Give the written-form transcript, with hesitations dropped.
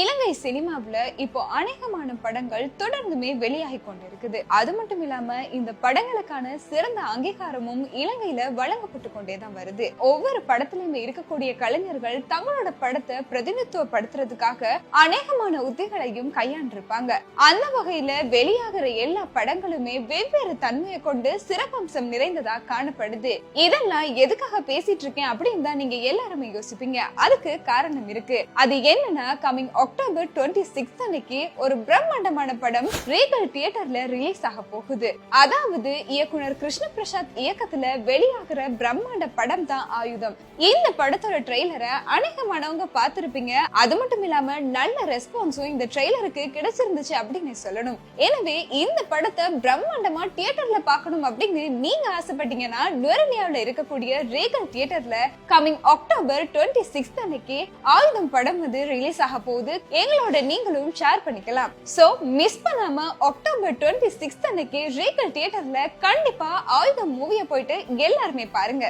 இலங்கை சினிமாவுல இப்போ அநேகமான படங்கள் தொடர்ந்துமே வெளியாகி கொண்டிருக்குது. அது மட்டும் இல்லாம இந்த படங்களுக்கான சிறந்த அங்கீகாரமும் இலங்கையில வழங்கப்பட்டு கொண்டேதான் வருது. ஒவ்வொரு படத்திலுமே இருக்கக்கூடிய கலைஞர்கள் தங்களோட படத்தை பிரதிநிதித்துவப்படுத்துறதுக்காக அநேகமான உத்திகளையும் கையாண்டிருப்பாங்க. அந்த வகையில வெளியாகிற எல்லா படங்களுமே வெவ்வேறு தன்மையை கொண்டு சிறப்பம்சம் நிறைந்ததா காணப்படுது. இதெல்லாம் எதுக்காக பேசிட்டு இருக்கேன் அப்படின்னு தான் நீங்க எல்லாருமே யோசிப்பீங்க. அதுக்கு காரணம் இருக்கு. அது என்னன்னா, கமிங் அக்டோபர் 26 அன்னைக்கு ஒரு பிரம்மாண்டமான படம் ரீகல் தியேட்டர்ல ரிலீஸ் ஆக போகுது. அதாவது இயக்குனர் கிருஷ்ண பிரசாத் இயக்கத்துல வெளியாகிற பிரம்மாண்ட படம் தான் ஆயுதம். இந்த படத்தோட ட்ரெய்லரை அநேகமானவங்க பார்த்திருப்பீங்க. அது மட்டும் இல்லாம நல்ல ரெஸ்பான்ஸும் இந்த ட்ரெய்லருக்கு கிடைச்சிருந்துச்சு அப்படின்னு சொல்லணும். எனவே இந்த படத்தை பிரம்மாண்டமா தியேட்டர்ல பார்க்கணும் அப்படின்னு நீங்க ஆசைப்பட்டீங்கன்னா, நுவரெலியாவுல இருக்கக்கூடிய ரீகல் தியேட்டர்ல கமிங் அக்டோபர் 26 அன்னைக்கு ஆயுதம் படம் வந்து ரிலீஸ் ஆக போகுது. எங்களோட நீங்களும் ஷேர் பண்ணிக்கலாம். சோ மிஸ் பண்ணாம அக்டோபர் 26 அன்னைக்கு ரீகல் தியேட்டர்ல கண்டிப்பா ஆயுதம் மூவியை போயிட்டு எல்லாருமே பாருங்க.